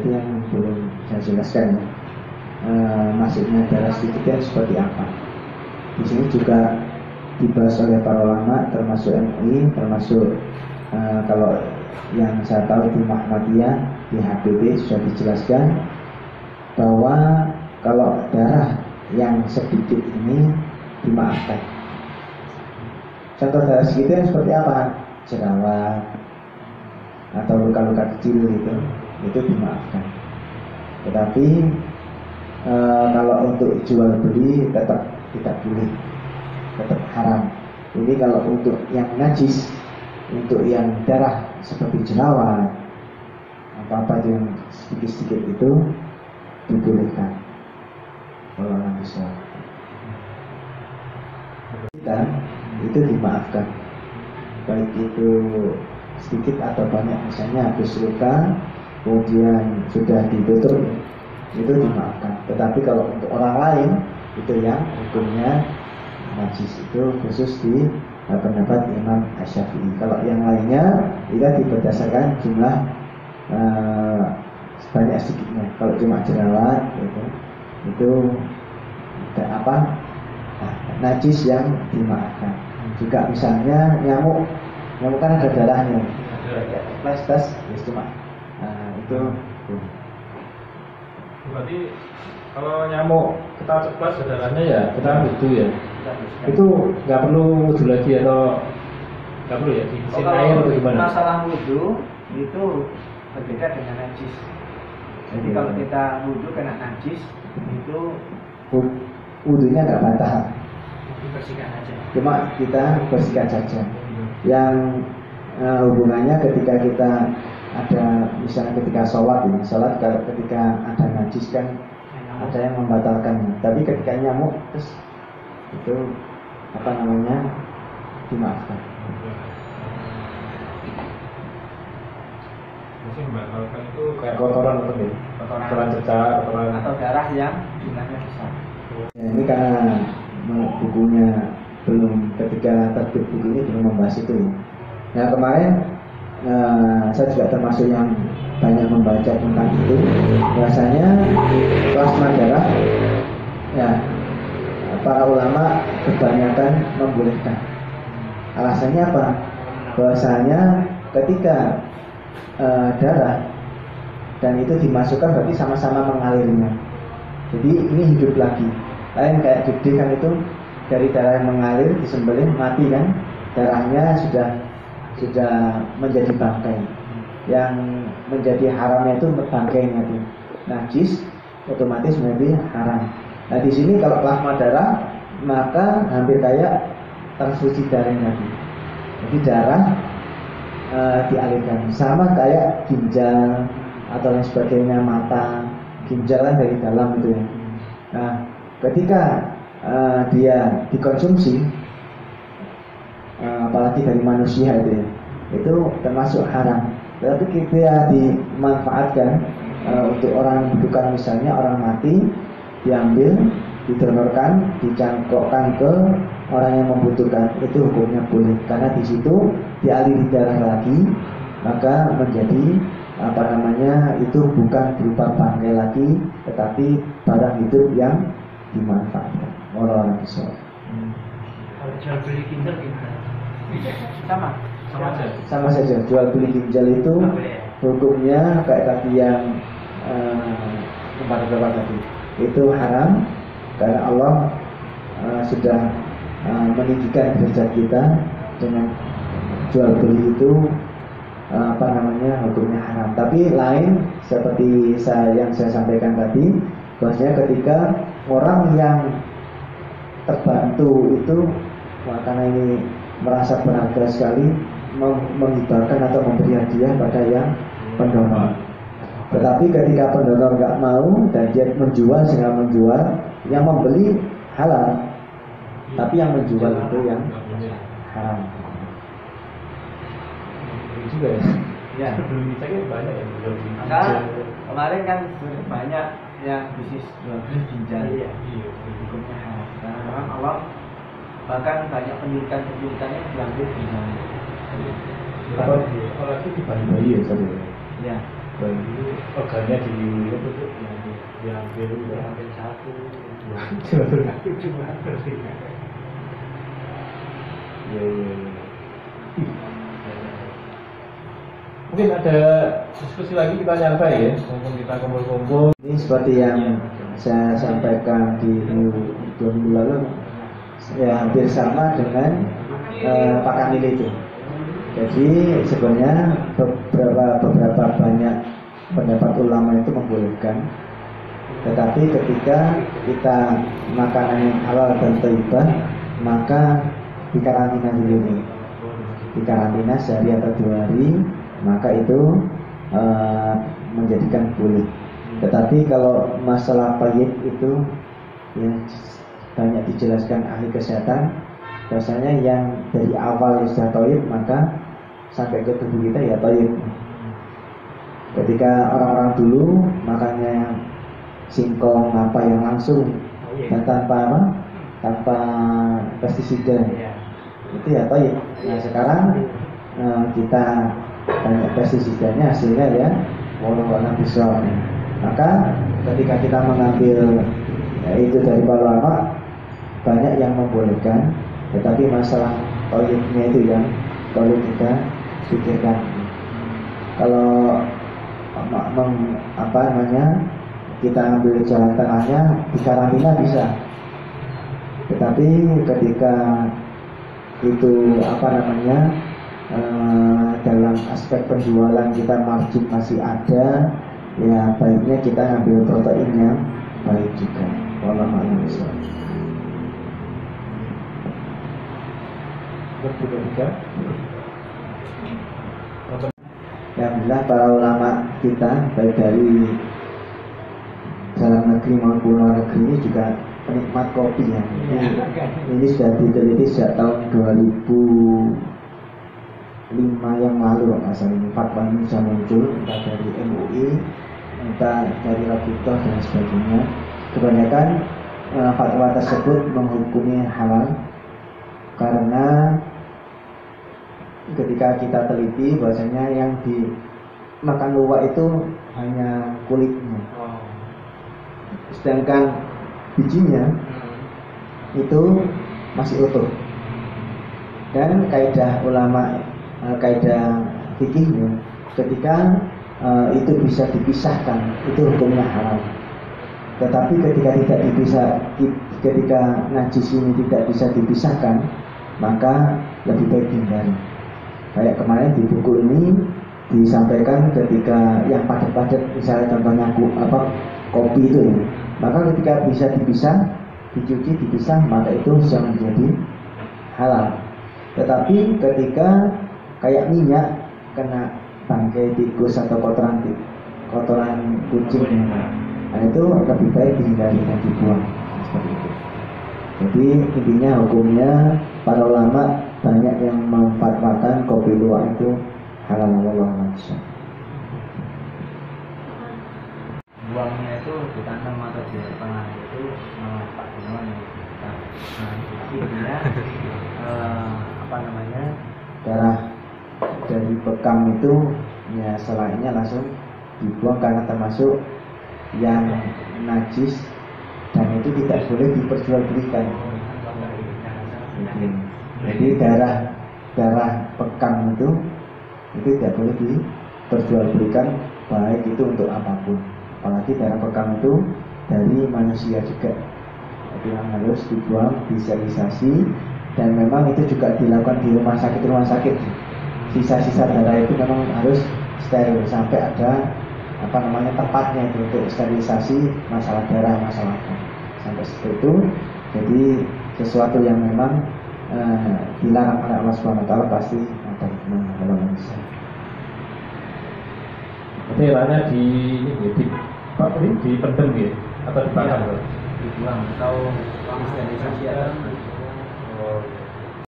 itu yang belum saya jelaskan. Masuknya darah sedikit yang seperti apa? Di sini juga dibahas oleh para ulama, termasuk MUI, termasuk kalau yang saya tahu di Muhammadiyah, di HPD sudah dijelaskan bahwa kalau darah yang sedikit ini dimaafkan. Contoh darah sedikit yang seperti apa? Jerawat atau luka-luka kecil gitu, itu dimaafkan. Tetapi kalau untuk jual beli tetap tidak boleh, tetap haram. Ini kalau untuk yang najis, untuk yang darah seperti jerawat, apa-apa yang sedikit-sedikit itu dibolehkan. Kalau bisa kita itu dimaafkan, baik itu sedikit atau banyak. Misalnya habis luka kemudian sudah ditutup, itu dimaafkan. Tetapi kalau untuk orang lain itu yang hukumnya najis, itu khusus di pendapat Imam Asy-Syafi'i. Kalau yang lainnya kita berdasarkan jumlah sebanyak sedikitnya. Kalau cuma jerawat itu najis yang dimaafkan. Juga misalnya nyamuk kan ada darahnya, flash test cuma itu. Berarti kalau nyamuk kita ceplas darahnya ya kita wudhu ya. Itu nggak perlu wudhu lagi atau nggak perlu ya? Diisiin air atau gimana? Masalah wudhu itu berbeda dengan najis. Jadi kalau kita wudhu kena najis itu wudhunya nggak batal, dibersihkan aja. cuma kita bersihkan saja. Yang hubungannya ketika kita ada, misalnya ketika sholat ketika ada najis kan ada yang membatalkan. Tapi ketika nyamuk terus itu dimaafkan. Mungkin membatalkan itu kayak kotoran apa nih? Kotoran cecak, kotoran atau darah yang jumlahnya besar. Ya, ini karena bukunya belum, ketika terbit buku ini belum membahas itu. Nah kemarin saya juga termasuk yang banyak membaca tentang itu. Biasanya plasma darah, ya para ulama kebanyakan membolehkan. Alasannya apa? Bahwasanya ketika darah dan itu dimasukkan berarti sama-sama mengalirnya. Jadi ini hidup lagi. Lain kayak gede kan itu dari darah yang mengalir disembelih mati kan, darahnya sudah menjadi bangkai. Yang menjadi haramnya itu bangkainya itu najis, otomatis menjadi haram. Nah di sini kalau plasma darah maka hampir kayak transfusi darah tadi. Jadi darah dialirkan sama kayak ginjal atau lain sebagainya, mata, ginjal kan dari dalam itu ya. Nah ketika dia dikonsumsi, apalagi dari manusia itu termasuk haram. Tapi ketika dimanfaatkan untuk orang bukan, misalnya orang mati diambil, didonorkan, dicangkokkan ke orang yang membutuhkan, itu hukumnya boleh, karena di situ dialiri darah lagi, maka menjadi itu bukan berupa bangkai lagi, tetapi barang hidup yang dimanfaatkan. Orang bisa. Kalau jual beli ginjal gimana? Sama saja. Jual beli ginjal itu hukumnya kayak tadi yang tempat tadi, itu haram karena Allah sudah meninggikan derajat kita dengan jual beli itu hukumnya haram. Tapi lain seperti yang saya sampaikan tadi, bahwasanya ketika orang yang terbantu itu karena ini merasa berharga sekali, menghibahkan atau memberi hadiah pada yang pendonor. Tetapi ketika pendonor nggak mau dan dia menjual, sehingga menjual, yang membeli halal, tapi yang menjual itu yang haram. Juga ya. Ya. Belum dicek banyak yang jual ginjal. Maka kemarin kan banyak yang bisnis jual beli ginjal. Iya. Hukumnya haram. Karena memang Allah bahkan banyak pendidikannya diambil ginjal. Apalagi di bayi-bayi ya, sorry. Ya. bayi organnya di apa tuh yang biru hampir satu ya. Mungkin ada diskusi lagi kita nyantai ya, mumpung kita kumpul-kumpul. Ini seperti yang saya sampaikan di 2 minggu lalu, ya hampir sama dengan Pak Kamil itu. Jadi sebenarnya beberapa banyak pendapat ulama itu membolehkan, tetapi ketika kita makanan yang halal dan thayyibah, maka dikarantina dulu nih, dikarantina sehari atau 2 hari, maka itu menjadikan boleh. Tetapi kalau masalah thayyib itu yang banyak dijelaskan ahli kesehatan, bahwasanya yang dari awal sudah thayyib maka sampai ke tubuh kita ya thayyib. Ketika orang-orang dulu makannya singkong apa yang langsung dan tanpa pestisida, itu ya thayyib. Nah sekarang kita banyak pestisidanya, hasilnya ya warna besar. Maka ketika kita mengambil itu dari para ulama, banyak yang membolehkan, tetapi masalah thayyibnya itu yang perlu kita pikirkan. Kalau kita ambil jalan tengahnya, di karantina bisa, tetapi ketika itu dalam aspek penjualan kita margin masih ada, ya baiknya kita ambil protein yang baik juga. Wallahu a'lam bishawab. Alhamdulillah para ulama kita baik dari dalam negeri maupun luar negeri ini juga penikmat kopi ya. Ini sudah diteliti sejak tahun 2005 yang lalu, asal ini fatwa ini sudah muncul entah dari MUI, entah dari Rabita dan sebagainya. Kebanyakan fatwa tersebut menghukumi halal karena ketika kita teliti bahwasanya yang dimakan luwak itu hanya kulitnya, sedangkan bijinya itu masih utuh. Dan kaidah ulama, kaidah fikihnya, ketika itu bisa dipisahkan, itu hukumnya halal. Tetapi ketika najis ini tidak bisa dipisahkan, maka lebih baik dihindari. Kayak kemarin di buku ini disampaikan ketika yang padat-padat, misalnya contohnya kopi itu ya, maka ketika bisa dipisah, dicuci, dipisah, maka itu sudah menjadi halal. Tetapi ketika kayak minyak kena bangkai tikus atau kotoran kucing, nah itu lebih baik dihindari dan dibuang seperti itu. Jadi intinya hukumnya para ulama banyak yang memfatwakan kopi luwak itu halal. Wallahu a'lam. Buangnya itu ditanam atau di tengah itu Pak Gunawan yang kita darah dari bekam itu ya selainnya langsung dibuang karena termasuk yang najis dan itu tidak boleh diperjualbelikan. Jadi darah bekam itu tidak boleh diperjualbelikan, baik itu untuk apapun. Apalagi darah bekam itu dari manusia juga. Jadi yang harus dibuang, disterilisasi, dan memang itu juga dilakukan di rumah sakit. Sisa-sisa darah itu memang harus steril sampai ada tempatnya itu untuk sterilisasi masalah darah, masalah sampai seperti itu. Jadi sesuatu yang memang dilarang oleh Allah Subhanahu wa taala pasti ada hikmah dalam Islam. Berarti ranya dipendem ya atau dibakar? Dibuang atau sterilisasi. Oh.